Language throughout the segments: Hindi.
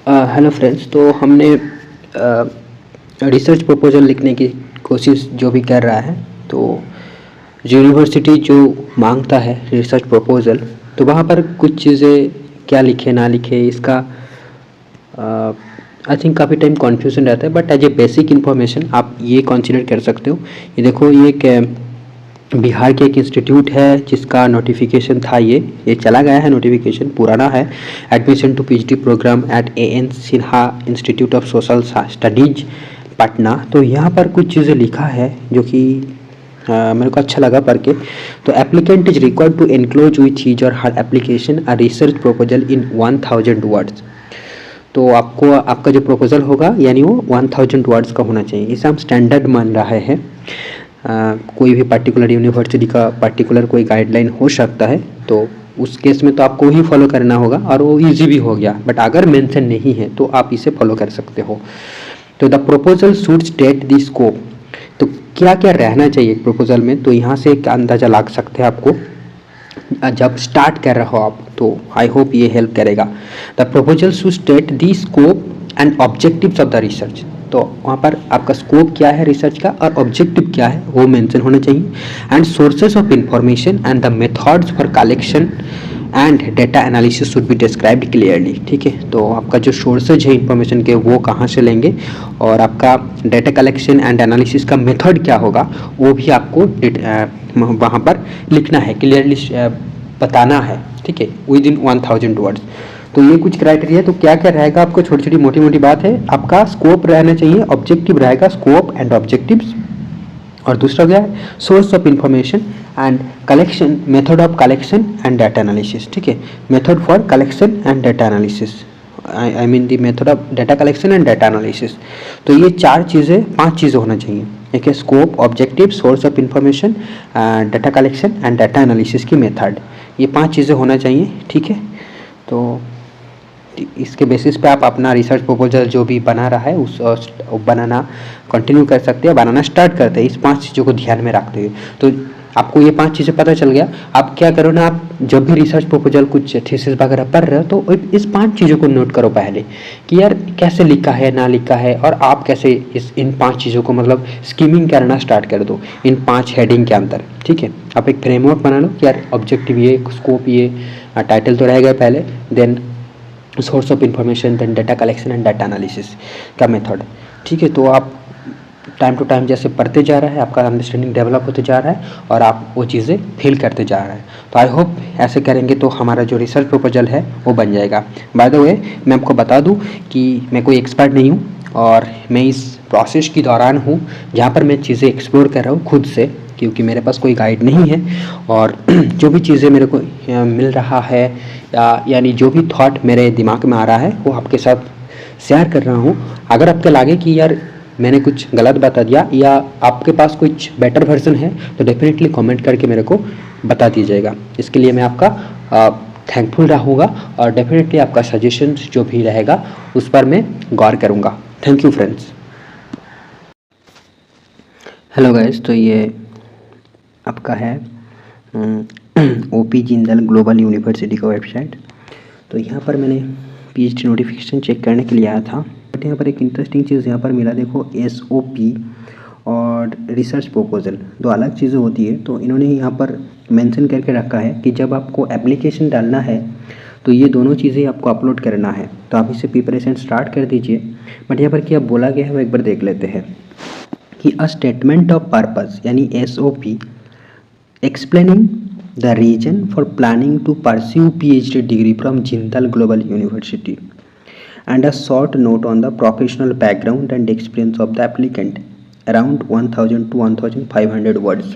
Hello friends. तो हमने रिसर्च प्रपोजल लिखने की कोशिश जो भी कर रहा है, तो यूनिवर्सिटी जो मांगता है रिसर्च प्रपोजल, तो वहाँ पर कुछ चीज़ें क्या लिखे ना लिखे इसका आई थिंक काफ़ी टाइम कन्फ्यूजन रहता है। But as a basic information आप ये कंसीडर कर सकते हो। ये देखो, ये एक बिहार के एक इंस्टीट्यूट है जिसका नोटिफिकेशन था, ये चला गया है, नोटिफिकेशन पुराना है। Admission to PhD program at A N Sinha institute of social studies Patna. तो यहाँ पर कुछ चीज़ें लिखा है जो कि मेरे को अच्छा लगा पढ़ के। तो applicant is required to enclose with his or her application a research proposal in 1000 words. तो आपको आपका जो प्रपोजल होगा यानी वो 1000 वर्ड्स का होना चाहिए। इसे हम स्टैंडर्ड मान रहे हैं। कोई भी पर्टिकुलर यूनिवर्सिटी का पर्टिकुलर कोई गाइडलाइन हो सकता है, तो उस केस में तो आपको ही फॉलो करना होगा और वो इजी भी हो गया। बट अगर मेंशन नहीं है तो आप इसे फॉलो कर सकते हो। तो the proposal should state the scope. तो क्या क्या रहना चाहिए प्रपोजल में, तो यहाँ से एक अंदाज़ा लग सकते हैं आपको जब स्टार्ट कर रहे हो आप। तो आई होप ये हेल्प करेगा। The proposal should state the scope and objectives of the research. तो वहाँ पर आपका स्कोप क्या है रिसर्च का और ऑब्जेक्टिव क्या है वो मेंशन होना चाहिए। And sources of information and the methods for collection and data analysis should be described clearly. ठीक है, तो आपका जो सोर्सेज है इंफॉर्मेशन के वो कहाँ से लेंगे और आपका डेटा कलेक्शन एंड एनालिसिस का मेथड क्या होगा वो भी आपको वहाँ पर लिखना है, क्लियरली बताना है। ठीक है, विद इन 1000 वर्ड्स। तो ये कुछ क्राइटेरिया। तो क्या क्या रहेगा आपको, छोटी छोटी मोटी मोटी बात है। आपका स्कोप रहना चाहिए, ऑब्जेक्टिव रहेगा, स्कोप एंड ऑब्जेक्टिव्स। और दूसरा क्या है, source of information and collection, method of collection and data analysis. ठीक है, method for collection and data analysis, I mean the method of data collection and data analysis. तो ये पांच चीज़ें होना चाहिए। एक है scope, objective, source of information, data collection and data analysis की मेथड। ये 5 चीज़ें होना चाहिए। ठीक है, तो इसके बेसिस पे आप अपना रिसर्च प्रपोजल जो भी बना रहा है उस बनाना कंटिन्यू कर सकते हैं, बनाना स्टार्ट करते हैं इस 5 चीज़ों को ध्यान में रखते हुए। तो आपको ये 5 चीज़ें पता चल गया। आप क्या करो ना, आप जब भी रिसर्च प्रपोजल कुछ थीसिस वगैरह पढ़ रहे हो तो इस 5 चीज़ों को नोट करो पहले कि यार कैसे लिखा है ना लिखा है, और आप कैसे इन 5 चीज़ों को मतलब स्कीमिंग करना स्टार्ट कर दो इन 5 हेडिंग के अंदर। ठीक है, आप एक फ्रेमवर्क बना लो कि यार ऑब्जेक्टिव ये, स्कोप ये, टाइटल तो रहेगा पहले, then source of information, then data collection and data analysis का मेथड। ठीक है, तो आप टाइम टू टाइम जैसे पढ़ते जा रहा है, आपका अंडरस्टैंडिंग डेवलप होते जा रहा है और आप वो चीज़ें फील करते जा रहे हैं। तो आई होप ऐसे करेंगे तो हमारा जो रिसर्च प्रपोजल है वो बन जाएगा। बाय द वे मैं आपको बता दूं कि मैं कोई एक्सपर्ट नहीं हूँ और मैं इस प्रोसेस के दौरान हूँ जहाँ पर मैं चीज़ें एक्सप्लोर कर रहा हूँ खुद से, क्योंकि मेरे पास कोई गाइड नहीं है। और जो भी चीज़ें मेरे को मिल रहा है यानी जो भी थॉट मेरे दिमाग में आ रहा है वो आपके साथ शेयर कर रहा हूँ। अगर आपको लगे कि यार मैंने कुछ गलत बता दिया या आपके पास कुछ बेटर वर्जन है तो डेफिनेटली कमेंट करके मेरे को बता दीजिएगा। इसके लिए मैं आपका थैंकफुल रहूँगा और डेफिनेटली आपका सजेशंस जो भी रहेगा उस पर मैं गौर करूँगा। Thank you friends. Hello guys, तो ये आपका है ओपी जिंदल ग्लोबल यूनिवर्सिटी का वेबसाइट। तो यहाँ पर मैंने पीएचडी नोटिफिकेशन चेक करने के लिए आया था। बट यहाँ पर एक इंटरेस्टिंग चीज़ यहाँ पर मिला, देखो एसओपी और रिसर्च प्रपोजल 2 अलग चीज़ें होती है। तो इन्होंने यहाँ पर मेंशन करके रखा है कि जब आपको एप्लीकेशन डालना है तो ये दोनों चीज़ें आपको अपलोड करना है। तो आप इसे प्रिपरेशन स्टार्ट कर दीजिए। बट यहाँ पर क्या बोला गया है वो एक बार देख लेते हैं कि अ स्टेटमेंट ऑफ पर्पस यानी SOP explaining the reason for planning to pursue PhD degree from Jindal Global University and a short note on the professional background and experience of the applicant around 1000 to 1500 words।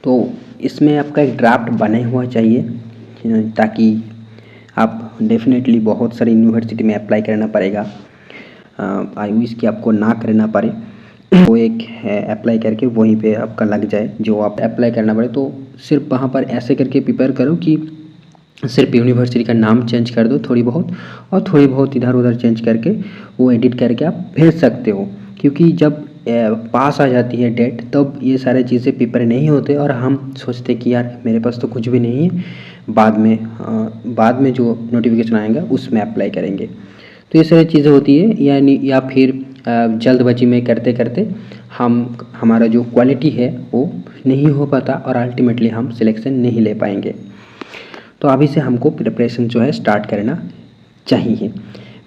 तो इसमें आपका एक ड्राफ्ट बने हुआ चाहिए ताकि आप डेफिनेटली बहुत सारी यूनिवर्सिटी में अप्लाई करना पड़ेगा। आई विश कि आपको ना करना पड़े, वो एक है अप्लाई करके वहीं पे आपका लग जाए जो आप अप्लाई करना पड़े। तो सिर्फ वहाँ पर ऐसे करके प्रिपेयर करो कि सिर्फ यूनिवर्सिटी का नाम चेंज कर दो थोड़ी बहुत, और थोड़ी बहुत इधर उधर चेंज करके वो एडिट करके आप भेज सकते हो। क्योंकि जब पास आ जाती है डेट, तब ये सारी चीज़ें प्रिपेयर नहीं होते और हम सोचते कि यार मेरे पास तो कुछ भी नहीं है, बाद में जो नोटिफिकेशन आएगा उसमें अप्लाई करेंगे। तो ये सारी चीज़ें होती है, यानी या फिर जल्दबाजी में करते करते हमारा जो क्वालिटी है वो नहीं हो पाता और अल्टीमेटली हम सिलेक्शन नहीं ले पाएंगे। तो अभी से हमको प्रिपरेशन जो है स्टार्ट करना चाहिए।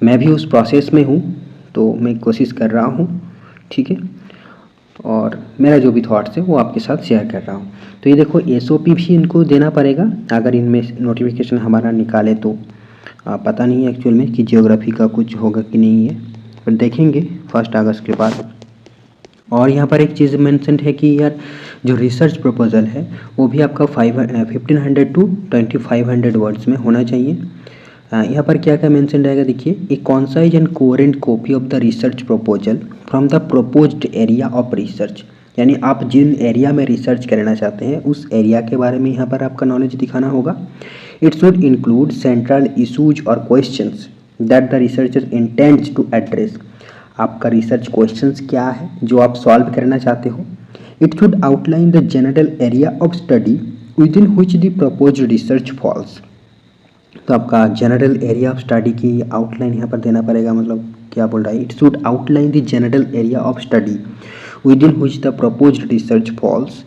मैं भी उस प्रोसेस में हूँ, तो मैं कोशिश कर रहा हूँ, ठीक है, और मेरा जो भी थॉट्स है वो आपके साथ शेयर कर रहा हूँ। तो ये देखो SOP भी इनको देना पड़ेगा, अगर इनमें नोटिफिकेशन हमारा निकाले तो पता नहीं है एक्चुअल में कि जियोग्राफी का कुछ होगा कि नहीं है, पर देखेंगे 1 अगस्त के बाद। और यहाँ पर एक चीज़ मेंशन है कि यार जो रिसर्च प्रपोजल है वो भी आपका 1500 to 2500 वर्ड्स में होना चाहिए। यहाँ पर क्या क्या मेंशन रहेगा देखिए, a concise and coherent copy of the research proposal from the proposed area of research, यानी आप जिन एरिया में रिसर्च करना चाहते हैं उस एरिया के बारे में यहाँ पर आपका नॉलेज दिखाना होगा। It should include central issues or questions that the researcher intends to address, आपका रिसर्च क्वेश्चंस क्या है जो आप सॉल्व करना चाहते हो। It should outline the general area of study within which the proposed research falls, तो आपका जनरल एरिया ऑफ स्टडी की आउटलाइन यहाँ पर देना पड़ेगा, मतलब क्या बोल रहा है, it should outline the general area of study within which the proposed research falls,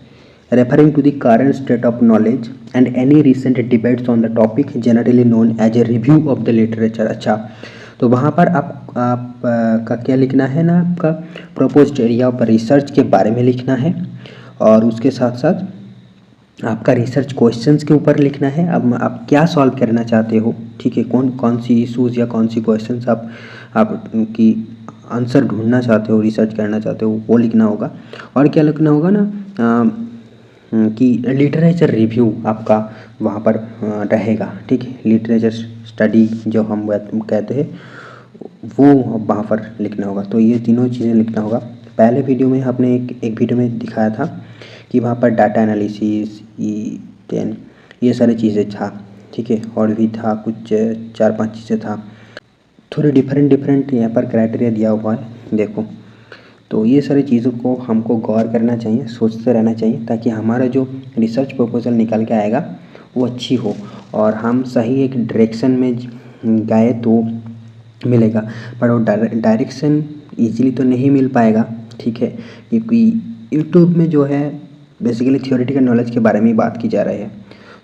referring to the current state of knowledge and any recent debates on the topic generally known as a review of the literature। अच्छा, तो वहाँ पर आप का क्या लिखना है ना, आपका प्रपोज्ड एरिया ऑफ रिसर्च के बारे में लिखना है और उसके साथ साथ आपका रिसर्च क्वेश्चंस के ऊपर लिखना है। अब आप क्या सॉल्व करना चाहते हो, ठीक है, कौन सी इशूज़ या कौन सी क्वेश्चंस आप की आंसर ढूंढना चाहते हो, रिसर्च करना चाहते हो, वो लिखना होगा। और क्या लिखना होगा ना कि लिटरेचर रिव्यू आपका वहाँ पर रहेगा, ठीक है, लिटरेचर स्टडी जो हम कहते हैं वो वहाँ पर लिखना होगा। तो ये तीनों चीज़ें लिखना होगा। पहले वीडियो में आपने एक वीडियो में दिखाया था कि वहाँ पर डाटा एनालिसिस E10 ये सारी चीज़ें था, ठीक है, और भी था कुछ 4-5 चीज़ें था, थोड़ी डिफरेंट यहाँ पर क्राइटेरिया दिया हुआ है, देखो। तो ये सारी चीज़ों को हमको गौर करना चाहिए, सोचते रहना चाहिए, ताकि हमारा जो रिसर्च प्रपोजल निकल के आएगा वो अच्छी हो और हम सही एक डायरेक्शन में गए तो मिलेगा। पर वो डायरेक्शन इजीली तो नहीं मिल पाएगा, ठीक है, क्योंकि यूट्यूब में जो है बेसिकली थियोरेटिकल नॉलेज के बारे में ही बात की जा रही है।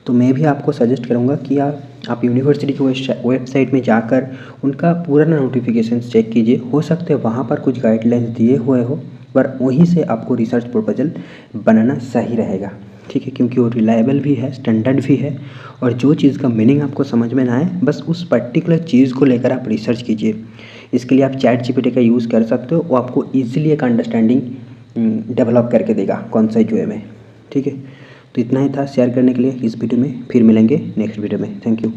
तो मैं भी आपको सजेस्ट करूँगा कि आप यूनिवर्सिटी की वेबसाइट में जाकर उनका पूरा नोटिफिकेशन चेक कीजिए, हो सकता है वहाँ पर कुछ गाइडलाइंस दिए हुए हो, पर वहीं से आपको रिसर्च प्रपोजल बनाना सही रहेगा, ठीक है, क्योंकि वो रिलायबल भी है, स्टैंडर्ड भी है, और जो चीज़ का मीनिंग आपको समझ में ना आए बस उस पर्टिकुलर चीज़ को लेकर आप रिसर्च कीजिए। इसके लिए आप ChatGPT का यूज़ कर सकते हो, वो आपको ईजिली एक अंडरस्टैंडिंग डेवलप करके देगा कॉन्साइज वे में, ठीक है। तो इतना ही था शेयर करने के लिए इस वीडियो में, फिर मिलेंगे नेक्स्ट वीडियो में। Thank you.